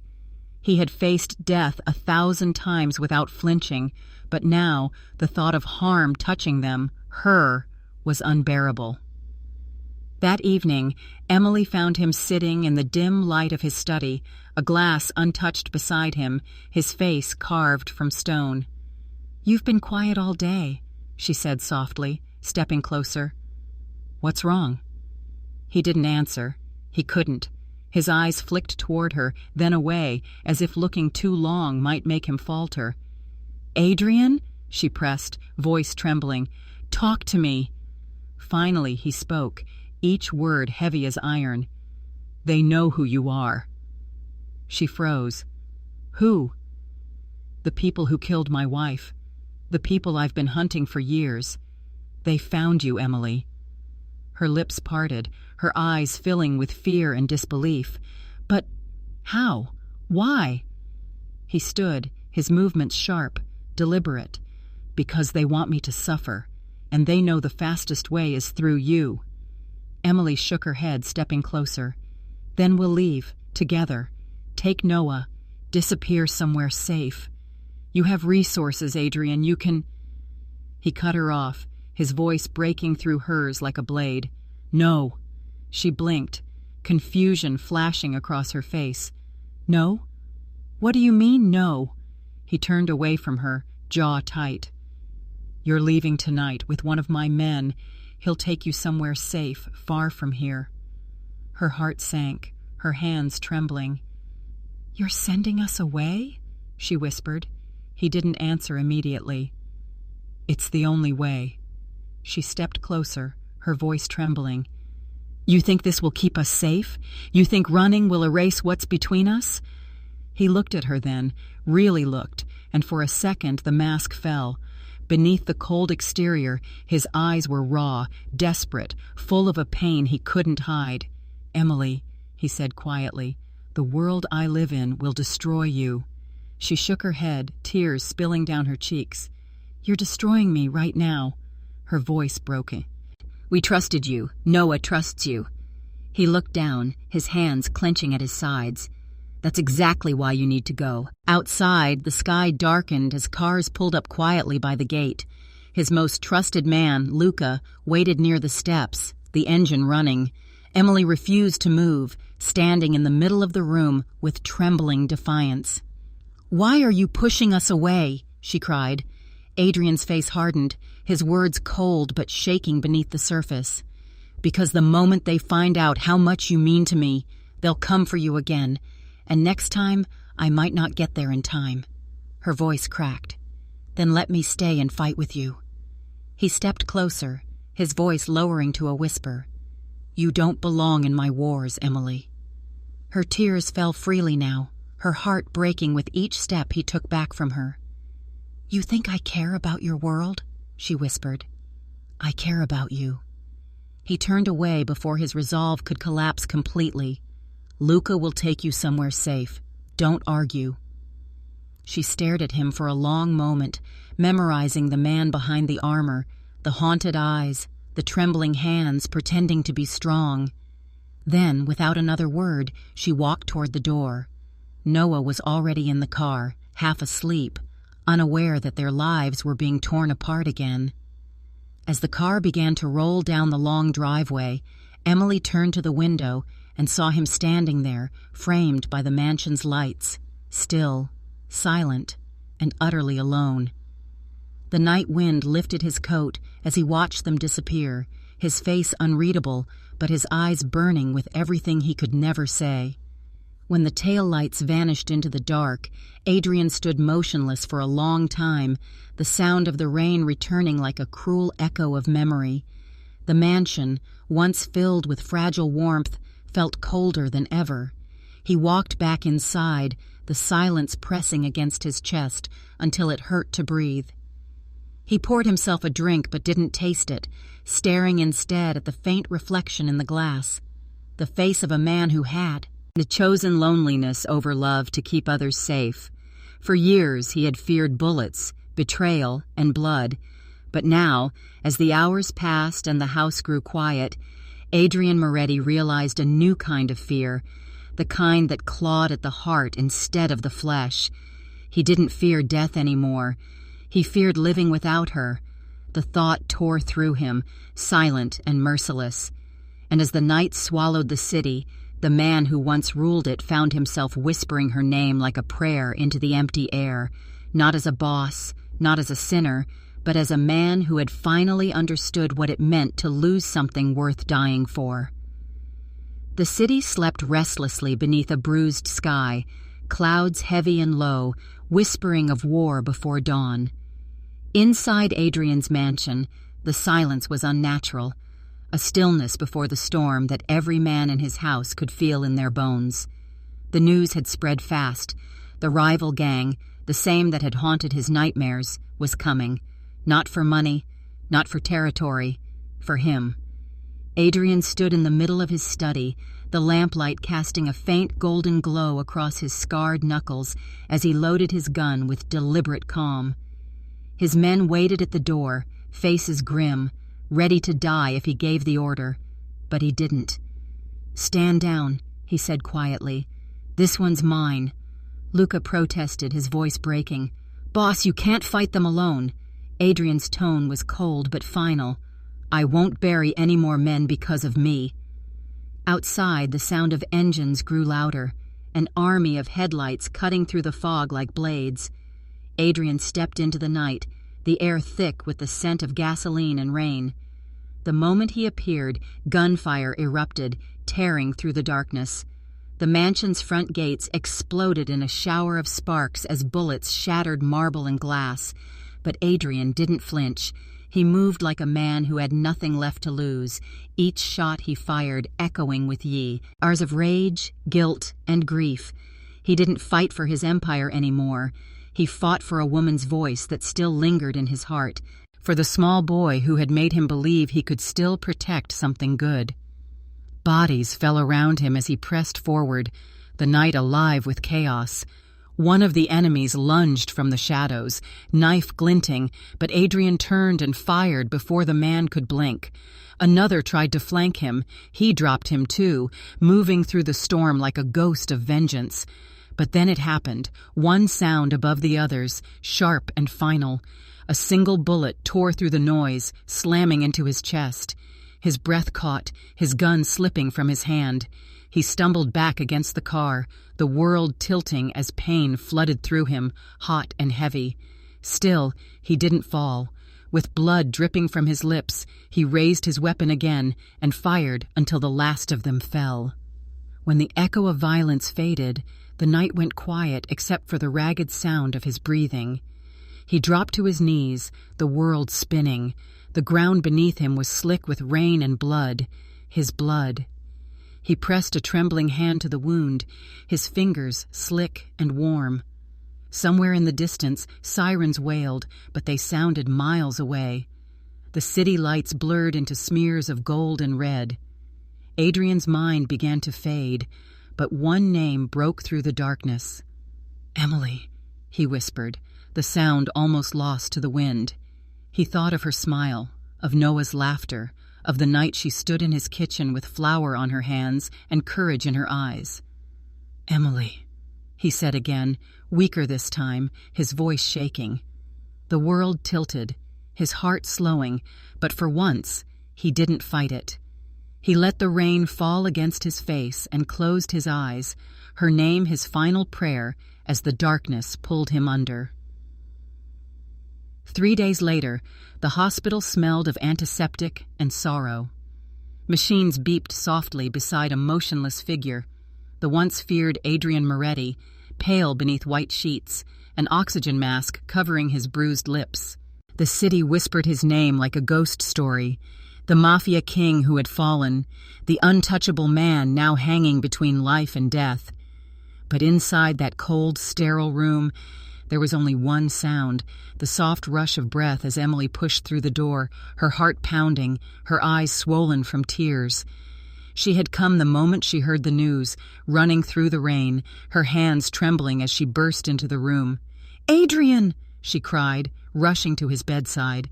He had faced death 1,000 times without flinching, but now the thought of harm touching them, her, was unbearable. That evening, Emily found him sitting in the dim light of his study, a glass untouched beside him, his face carved from stone. "You've been quiet all day," she said softly, stepping closer. "What's wrong?" He didn't answer. He couldn't. His eyes flicked toward her, then away, as if looking too long might make him falter. "Adrian?" she pressed, voice trembling. "Talk to me." Finally he spoke, each word heavy as iron. "They know who you are." She froze. "Who?" "The people who killed my wife. The people I've been hunting for years. They found you, Emily." Her lips parted, her eyes filling with fear and disbelief. "But how? Why?" He stood, his movements sharp, deliberate. "Because they want me to suffer, and they know the fastest way is through you." Emily shook her head, stepping closer. "Then we'll leave, together. Take Noah. Disappear somewhere safe. You have resources, Adrian. You can—" He cut her off, his voice breaking through hers like a blade. "No." She blinked, confusion flashing across her face. "No? What do you mean, no?" He turned away from her, jaw tight. "You're leaving tonight with one of my men. He'll take you somewhere safe, far from here." Her heart sank, her hands trembling. "You're sending us away?" she whispered. He didn't answer immediately. "It's the only way." She stepped closer, her voice trembling. "You think this will keep us safe? You think running will erase what's between us?" He looked at her then, really looked, and for a second the mask fell. Beneath the cold exterior, his eyes were raw, desperate, full of a pain he couldn't hide. "Emily," he said quietly, "the world I live in will destroy you." She shook her head, tears spilling down her cheeks. "You're destroying me right now." Her voice broken. "We trusted you. Noah trusts you." He looked down, his hands clenching at his sides. "That's exactly why you need to go." Outside, the sky darkened as cars pulled up quietly by the gate. His most trusted man, Luca, waited near the steps, the engine running. Emily refused to move, standing in the middle of the room with trembling defiance. "Why are you pushing us away?" she cried. Adrian's face hardened, his words cold but shaking beneath the surface. "Because the moment they find out how much you mean to me, they'll come for you again. And next time, I might not get there in time." Her voice cracked. "Then let me stay and fight with you." He stepped closer, his voice lowering to a whisper. "You don't belong in my wars, Emily." Her tears fell freely now, her heart breaking with each step he took back from her. "You think I care about your world?" she whispered. "I care about you." He turned away before his resolve could collapse completely. Luca will take you somewhere safe. Don't argue." She stared at him for a long moment, memorizing the man behind the armor, the haunted eyes, the trembling hands pretending to be strong. Then, without another word, she walked toward the door. Noah was already in the car, half asleep, unaware that their lives were being torn apart again. As the car began to roll down the long driveway, Emily turned to the window and saw him standing there, framed by the mansion's lights, still, silent, and utterly alone. The night wind lifted his coat as he watched them disappear, his face unreadable, but his eyes burning with everything he could never say. When the taillights vanished into the dark, Adrian stood motionless for a long time, the sound of the rain returning like a cruel echo of memory. The mansion, once filled with fragile warmth, felt colder than ever. He walked back inside, the silence pressing against his chest until it hurt to breathe. He poured himself a drink but didn't taste it, staring instead at the faint reflection in the glass. The face of a man who had chosen loneliness over love to keep others safe. For years he had feared bullets, betrayal, and blood. But now, as the hours passed and the house grew quiet, Adrian Moretti realized a new kind of fear, the kind that clawed at the heart instead of the flesh. He didn't fear death anymore. He feared living without her. The thought tore through him, silent and merciless. And as the night swallowed the city, the man who once ruled it found himself whispering her name like a prayer into the empty air, not as a boss, not as a sinner, but as a man who had finally understood what it meant to lose something worth dying for. The city slept restlessly beneath a bruised sky, clouds heavy and low, whispering of war before dawn. Inside Adrian's mansion, the silence was unnatural, a stillness before the storm that every man in his house could feel in their bones. The news had spread fast. The rival gang, the same that had haunted his nightmares, was coming. Not for money, not for territory, for him. Adrian stood in the middle of his study, the lamplight casting a faint golden glow across his scarred knuckles as he loaded his gun with deliberate calm. His men waited at the door, faces grim, ready to die if he gave the order, but he didn't. "Stand down," he said quietly. "This one's mine." Luca protested, his voice breaking. "Boss, you can't fight them alone." Adrian's tone was cold but final. "I won't bury any more men because of me." Outside, the sound of engines grew louder, an army of headlights cutting through the fog like blades. Adrian stepped into the night, the air thick with the scent of gasoline and rain. The moment he appeared, gunfire erupted, tearing through the darkness. The mansion's front gates exploded in a shower of sparks as bullets shattered marble and glass. But Adrian didn't flinch. He moved like a man who had nothing left to lose, each shot he fired echoing with years of rage, guilt, and grief. He didn't fight for his empire anymore. He fought for a woman's voice that still lingered in his heart, for the small boy who had made him believe he could still protect something good. Bodies fell around him as he pressed forward, the night alive with chaos. One of the enemies lunged from the shadows, knife glinting, but Adrian turned and fired before the man could blink. Another tried to flank him. He dropped him too, moving through the storm like a ghost of vengeance. But then it happened, one sound above the others, sharp and final. A single bullet tore through the noise, slamming into his chest. His breath caught, his gun slipping from his hand. He stumbled back against the car, the world tilting as pain flooded through him, hot and heavy. Still, he didn't fall. With blood dripping from his lips, he raised his weapon again and fired until the last of them fell. When the echo of violence faded, the night went quiet except for the ragged sound of his breathing. He dropped to his knees, the world spinning. The ground beneath him was slick with rain and blood, his blood. He pressed a trembling hand to the wound, his fingers slick and warm. Somewhere in the distance, sirens wailed, but they sounded miles away. The city lights blurred into smears of gold and red. Adrian's mind began to fade. but one name broke through the darkness. "Emily," he whispered, the sound almost lost to the wind. He thought of her smile, of Noah's laughter, of the night she stood in his kitchen with flour on her hands and courage in her eyes. "Emily," he said again, weaker this time, his voice shaking. The world tilted, his heart slowing, but for once, he didn't fight it. He let the rain fall against his face and closed his eyes, her name his final prayer as the darkness pulled him under. 3 days later, the hospital smelled of antiseptic and sorrow. Machines beeped softly beside a motionless figure, the once feared Adrian Moretti, pale beneath white sheets, an oxygen mask covering his bruised lips. The city whispered his name like a ghost story, the mafia king who had fallen, the untouchable man now hanging between life and death. But inside that cold, sterile room, there was only one sound, the soft rush of breath as Emily pushed through the door, her heart pounding, her eyes swollen from tears. She had come the moment she heard the news, running through the rain, her hands trembling as she burst into the room. "Adrian!" she cried, rushing to his bedside.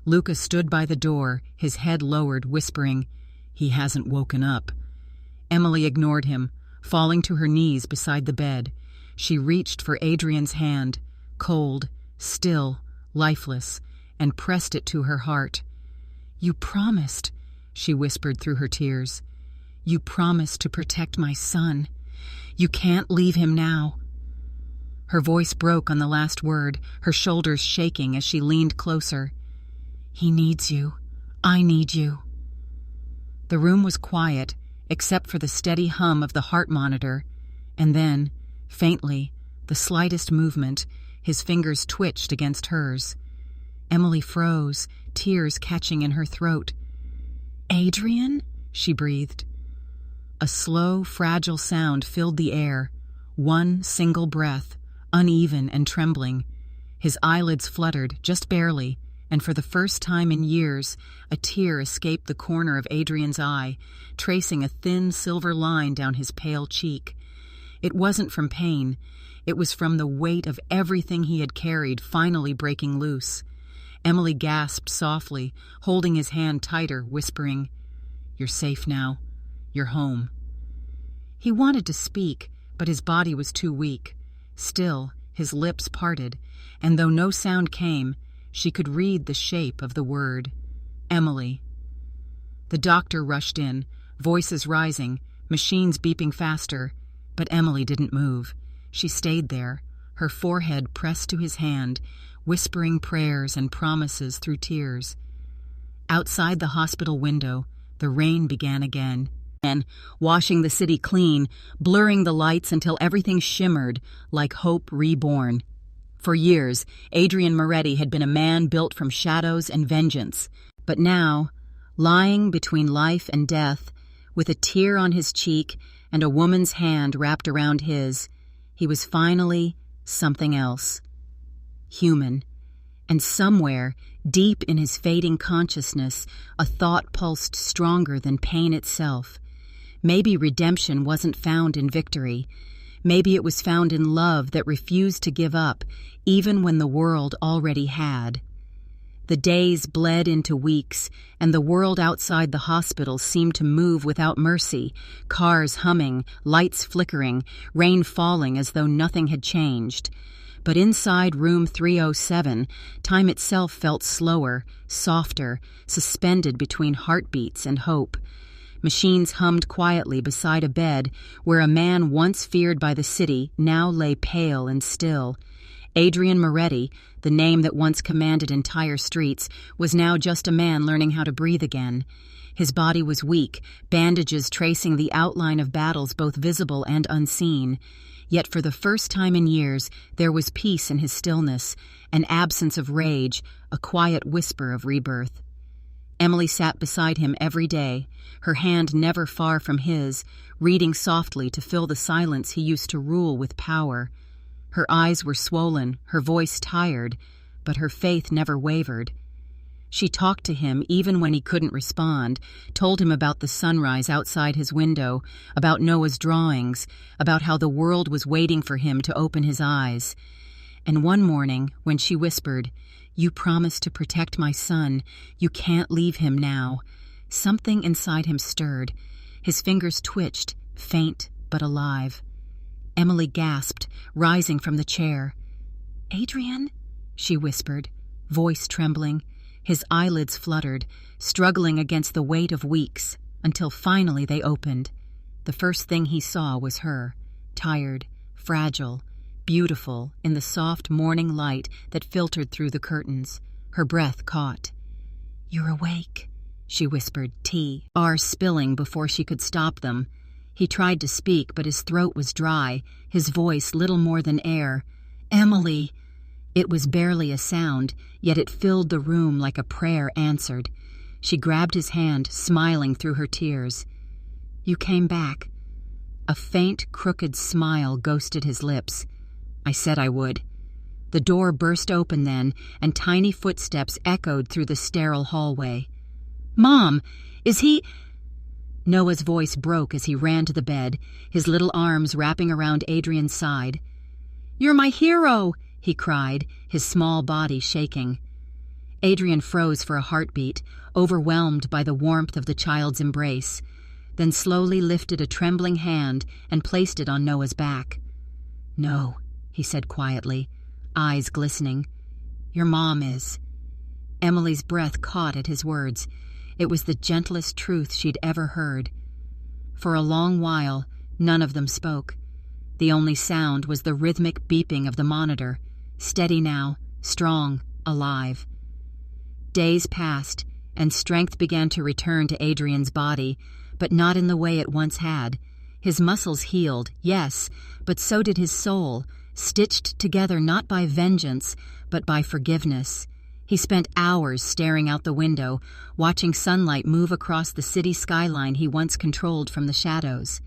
Luca stood by the door, his head lowered, whispering, "He hasn't woken up." Emily ignored him, falling to her knees beside the bed. She reached for Adrian's hand, cold, still, lifeless, and pressed it to her heart. "You promised," she whispered through her tears. "You promised to protect my son. You can't leave him now." Her voice broke on the last word, her shoulders shaking as she leaned closer. "He needs you. I need you." The room was quiet, except for the steady hum of the heart monitor, and then, faintly, the slightest movement, his fingers twitched against hers. Emily froze, tears catching in her throat. "Adrian?" she breathed. A slow, fragile sound filled the air, one single breath, uneven and trembling. His eyelids fluttered, just barely, and for the first time in years, a tear escaped the corner of Adrian's eye, tracing a thin silver line down his pale cheek. It wasn't from pain. It was from the weight of everything he had carried finally breaking loose. Emily gasped softly, holding his hand tighter, whispering, "You're safe now. You're home." He wanted to speak, but his body was too weak. Still, his lips parted, and though no sound came, she could read the shape of the word, Emily. The doctor rushed in, voices rising, machines beeping faster, but Emily didn't move. She stayed there, her forehead pressed to his hand, whispering prayers and promises through tears. Outside the hospital window, the rain began again, washing the city clean, blurring the lights until everything shimmered like hope reborn. For years, Adrian Moretti had been a man built from shadows and vengeance, but now, lying between life and death, with a tear on his cheek and a woman's hand wrapped around his, he was finally something else. Human. And somewhere, deep in his fading consciousness, a thought pulsed stronger than pain itself. Maybe redemption wasn't found in victory. Maybe it was found in love that refused to give up, even when the world already had. The days bled into weeks, and the world outside the hospital seemed to move without mercy, cars humming, lights flickering, rain falling as though nothing had changed. But inside room 307, time itself felt slower, softer, suspended between heartbeats and hope. Machines hummed quietly beside a bed where a man once feared by the city now lay pale and still. Adrian Moretti, the name that once commanded entire streets, was now just a man learning how to breathe again. His body was weak, bandages tracing the outline of battles both visible and unseen. Yet for the first time in years, there was peace in his stillness, an absence of rage, a quiet whisper of rebirth. Emily sat beside him every day, her hand never far from his, reading softly to fill the silence he used to rule with power. Her eyes were swollen, her voice tired, but her faith never wavered. She talked to him even when he couldn't respond, told him about the sunrise outside his window, about Noah's drawings, about how the world was waiting for him to open his eyes. And one morning, when she whispered, "You promised to protect my son. You can't leave him now," something inside him stirred. His fingers twitched, faint but alive. Emily gasped, rising from the chair. "Adrian?" she whispered, voice trembling. His eyelids fluttered, struggling against the weight of weeks, until finally they opened. The first thing he saw was her, tired, fragile, beautiful in the soft morning light that filtered through the curtains. Her breath caught. "You're awake," she whispered, tea spilling before she could stop them. He tried to speak, but his throat was dry, his voice little more than air. "Emily!" It was barely a sound, yet it filled the room like a prayer answered. She grabbed his hand, smiling through her tears. "You came back." A faint, crooked smile ghosted his lips. "I said I would." The door burst open then, and tiny footsteps echoed through the sterile hallway. "Mom, is he—" Noah's voice broke as he ran to the bed, his little arms wrapping around Adrian's side. "You're my hero!" he cried, his small body shaking. Adrian froze for a heartbeat, overwhelmed by the warmth of the child's embrace, then slowly lifted a trembling hand and placed it on Noah's back. "No," he said quietly, eyes glistening. "Your mom is." Emily's breath caught at his words. It was the gentlest truth she'd ever heard. For a long while, none of them spoke. The only sound was the rhythmic beeping of the monitor, steady now, strong, alive. Days passed, and strength began to return to Adrian's body, but not in the way it once had. His muscles healed, yes, but so did his soul, stitched together not by vengeance, but by forgiveness. He spent hours staring out the window, watching sunlight move across the city skyline he once controlled from the shadows.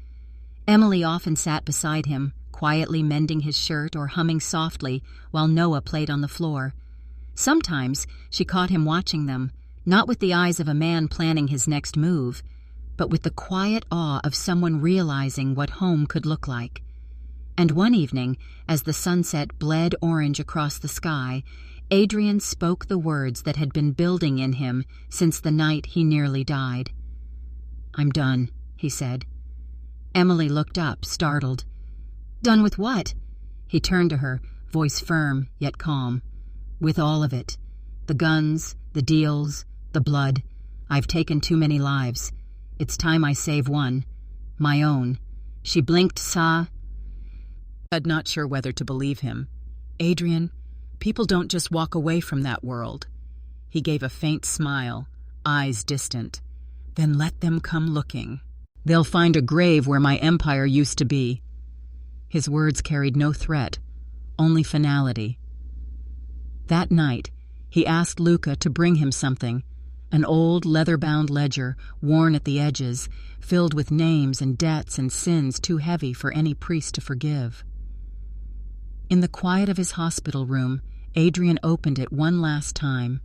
Emily often sat beside him, quietly mending his shirt or humming softly while Noah played on the floor. Sometimes she caught him watching them, not with the eyes of a man planning his next move, but with the quiet awe of someone realizing what home could look like. And one evening, as the sunset bled orange across the sky, Adrian spoke the words that had been building in him since the night he nearly died. "I'm done," he said. Emily looked up, startled. "Done with what?" He turned to her, voice firm yet calm. "With all of it. The guns, the deals, the blood. I've taken too many lives. It's time I save one. My own." She blinked, not sure whether to believe him. "Adrian, people don't just walk away from that world." He gave a faint smile, eyes distant. "Then let them come looking. They'll find a grave where my empire used to be." His words carried no threat, only finality. That night, he asked Luca to bring him something, an old leather-bound ledger, worn at the edges, filled with names and debts and sins too heavy for any priest to forgive. In the quiet of his hospital room, Adrian opened it one last time.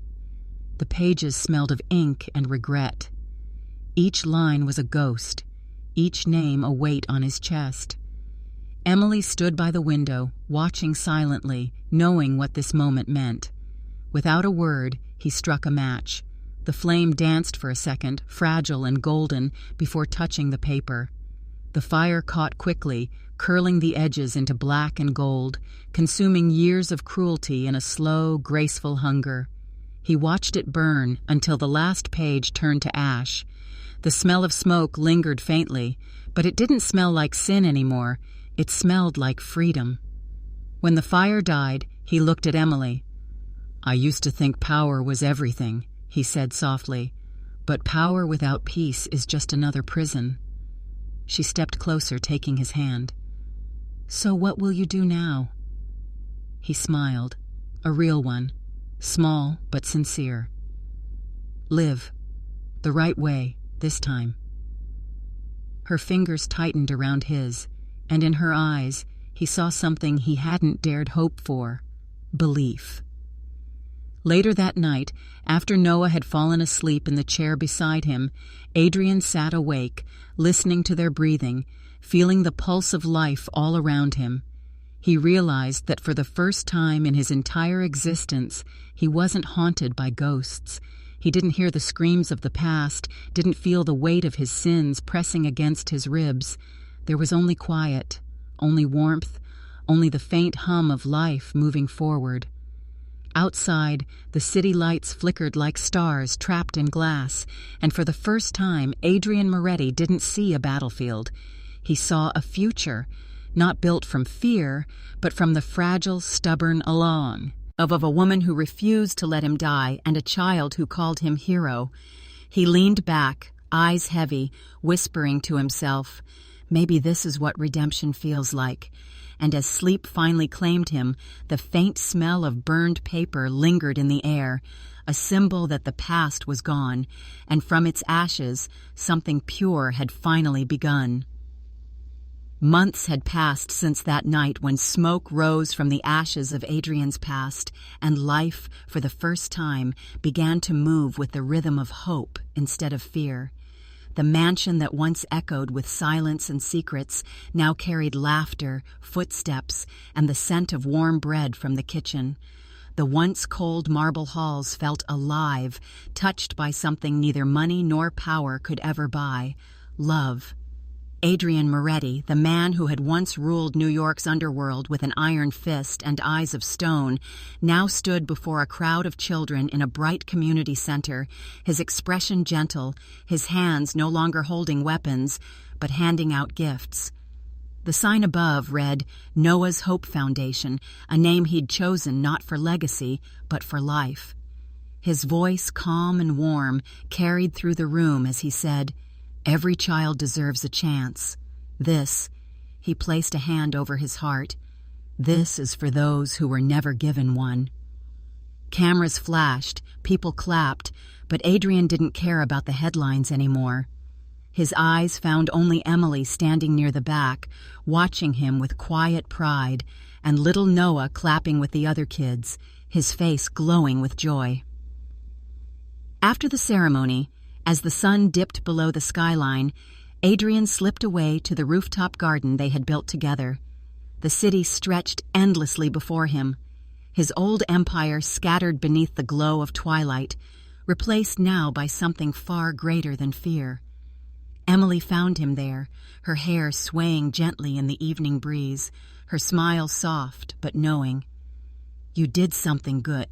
The pages smelled of ink and regret. Each line was a ghost, each name a weight on his chest. Emily stood by the window, watching silently, knowing what this moment meant. Without a word, he struck a match. The flame danced for a second, fragile and golden, before touching the paper. The fire caught quickly, curling the edges into black and gold, consuming years of cruelty in a slow, graceful hunger. He watched it burn until the last page turned to ash. The smell of smoke lingered faintly, but it didn't smell like sin anymore. It smelled like freedom. When the fire died, he looked at Emily. "I used to think power was everything," he said softly, "but power without peace is just another prison." She stepped closer, taking his hand. "So what will you do now?" He smiled, a real one, small but sincere. "Live. The right way, this time." Her fingers tightened around his, and in her eyes he saw something he hadn't dared hope for: belief. Later that night, after Noah had fallen asleep in the chair beside him, Adrian sat awake, listening to their breathing, feeling the pulse of life all around him. He realized that for the first time in his entire existence, he wasn't haunted by ghosts. He didn't hear the screams of the past, didn't feel the weight of his sins pressing against his ribs. There was only quiet, only warmth, only the faint hum of life moving forward. Outside, the city lights flickered like stars trapped in glass, and for the first time, Adrian Moretti didn't see a battlefield. He saw a future, not built from fear, but from the fragile, stubborn along of a woman who refused to let him die and a child who called him hero. He leaned back, eyes heavy, whispering to himself, "Maybe this is what redemption feels like." And as sleep finally claimed him, the faint smell of burned paper lingered in the air, a symbol that the past was gone, and from its ashes, something pure had finally begun. Months had passed since that night when smoke rose from the ashes of Adrian's past, and life, for the first time, began to move with the rhythm of hope instead of fear. The mansion that once echoed with silence and secrets now carried laughter, footsteps, and the scent of warm bread from the kitchen. The once cold marble halls felt alive, touched by something neither money nor power could ever buy: love. Adrian Moretti, the man who had once ruled New York's underworld with an iron fist and eyes of stone, now stood before a crowd of children in a bright community center, his expression gentle, his hands no longer holding weapons, but handing out gifts. The sign above read, Noah's Hope Foundation, a name he'd chosen not for legacy, but for life. His voice, calm and warm, carried through the room as he said, "Every child deserves a chance. This," he placed a hand over his heart, "this is for those who were never given one." Cameras flashed, people clapped, but Adrian didn't care about the headlines anymore. His eyes found only Emily standing near the back, watching him with quiet pride, and little Noah clapping with the other kids, his face glowing with joy. After the ceremony, as the sun dipped below the skyline, Adrian slipped away to the rooftop garden they had built together. The city stretched endlessly before him, his old empire scattered beneath the glow of twilight, replaced now by something far greater than fear. Emily found him there, her hair swaying gently in the evening breeze, her smile soft but knowing. "You did something good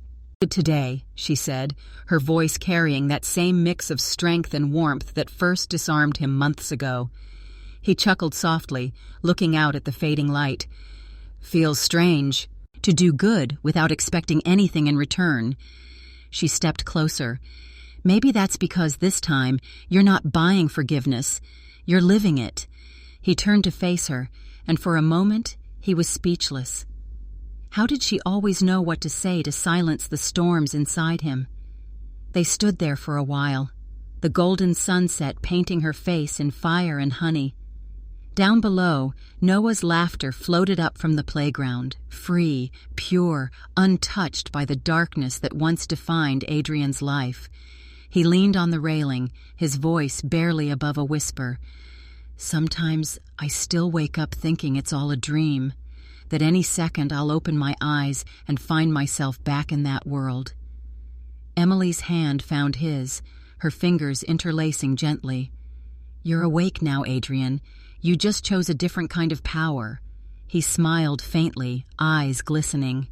today," she said, her voice carrying that same mix of strength and warmth that first disarmed him months ago. He chuckled softly, looking out at the fading light. "Feels strange to do good without expecting anything in return." She stepped closer. "Maybe that's because this time you're not buying forgiveness, you're living it." He turned to face her, and for a moment he was speechless. How did she always know what to say to silence the storms inside him? They stood there for a while, the golden sunset painting her face in fire and honey. Down below, Noah's laughter floated up from the playground, free, pure, untouched by the darkness that once defined Adrian's life. He leaned on the railing, his voice barely above a whisper. "Sometimes I still wake up thinking it's all a dream, that any second I'll open my eyes and find myself back in that world." Emily's hand found his, her fingers interlacing gently. "You're awake now, Adrian. You just chose a different kind of power." He smiled faintly, eyes glistening.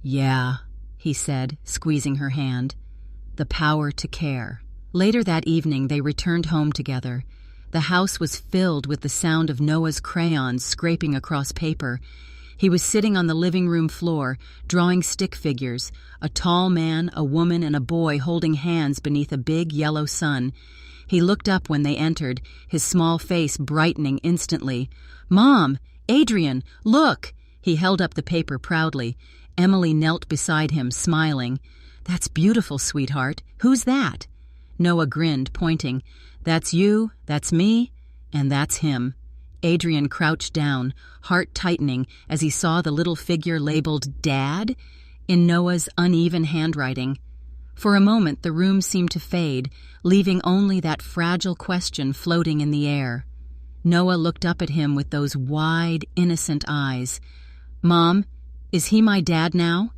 "Yeah," he said, squeezing her hand. "The power to care." Later that evening they returned home together. The house was filled with the sound of Noah's crayons scraping across paper. He was sitting on the living room floor, drawing stick figures, a tall man, a woman, and a boy holding hands beneath a big yellow sun. He looked up when they entered, his small face brightening instantly. "Mom! Adrian! Look!" He held up the paper proudly. Emily knelt beside him, smiling. "That's beautiful, sweetheart. Who's that?" Noah grinned, pointing. "That's you, that's me, and that's him." Adrian crouched down, heart tightening as he saw the little figure labeled Dad. in Noah's uneven handwriting. For a moment the room seemed to fade, leaving only that fragile question floating in the air. Noah looked up at him with those wide, innocent eyes. "Mom, is he my dad now?"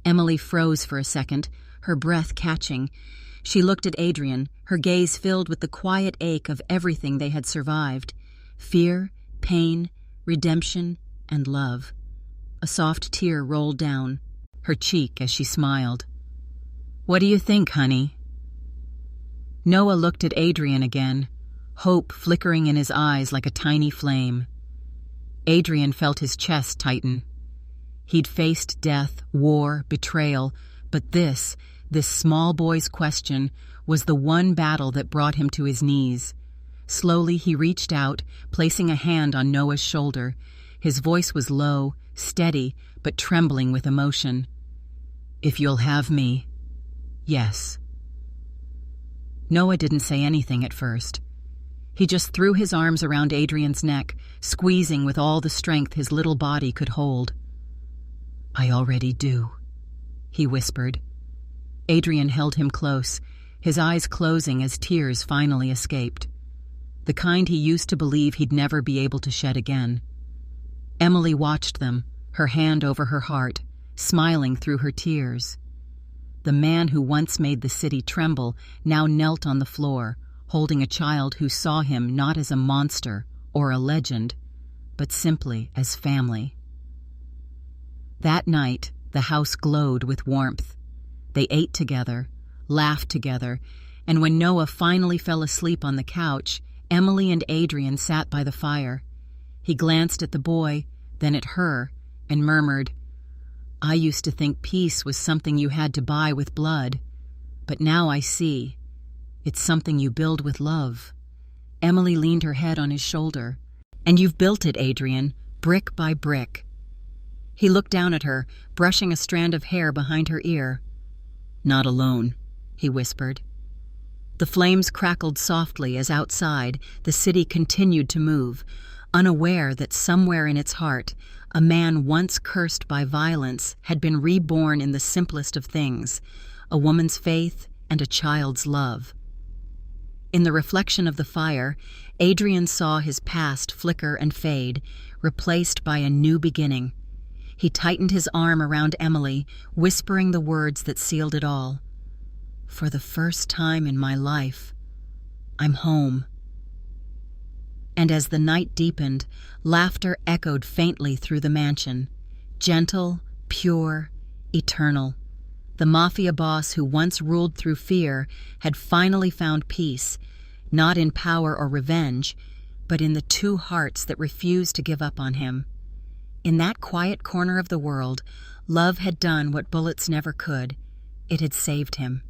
Emily froze for a second, her breath catching. She looked at Adrian, her gaze filled with the quiet ache of everything they had survived: fear, pain, redemption, and love. A soft tear rolled down her cheek as she smiled. "What do you think, honey?" Noah looked at Adrian again, hope flickering in his eyes like a tiny flame. Adrian felt his chest tighten. He'd faced death, war, betrayal, but this small boy's question, was the one battle that brought him to his knees. Slowly he reached out, placing a hand on Noah's shoulder. His voice was low, steady, but trembling with emotion. "If you'll have me, yes." Noah didn't say anything at first. He just threw his arms around Adrian's neck, squeezing with all the strength his little body could hold. "I already do," he whispered. Adrian held him close, his eyes closing as tears finally escaped. The kind he used to believe he'd never be able to shed again. Emily watched them, her hand over her heart, smiling through her tears. The man who once made the city tremble now knelt on the floor, holding a child who saw him not as a monster or a legend, but simply as family. That night, the house glowed with warmth. They ate together, laughed together, and when Noah finally fell asleep on the couch, Emily and Adrian sat by the fire. He glanced at the boy, then at her, and murmured, "I used to think peace was something you had to buy with blood, but now I see. It's something you build with love." Emily leaned her head on his shoulder. "And you've built it, Adrian, brick by brick." He looked down at her, brushing a strand of hair behind her ear. "Not alone," he whispered. The flames crackled softly as outside the city continued to move, unaware that somewhere in its heart, a man once cursed by violence had been reborn in the simplest of things, a woman's faith and a child's love. In the reflection of the fire, Adrian saw his past flicker and fade, replaced by a new beginning. He tightened his arm around Emily, whispering the words that sealed it all. "For the first time in my life, I'm home." And as the night deepened, laughter echoed faintly through the mansion, gentle, pure, eternal. The mafia boss who once ruled through fear had finally found peace, not in power or revenge, but in the two hearts that refused to give up on him. In that quiet corner of the world, love had done what bullets never could. It had saved him.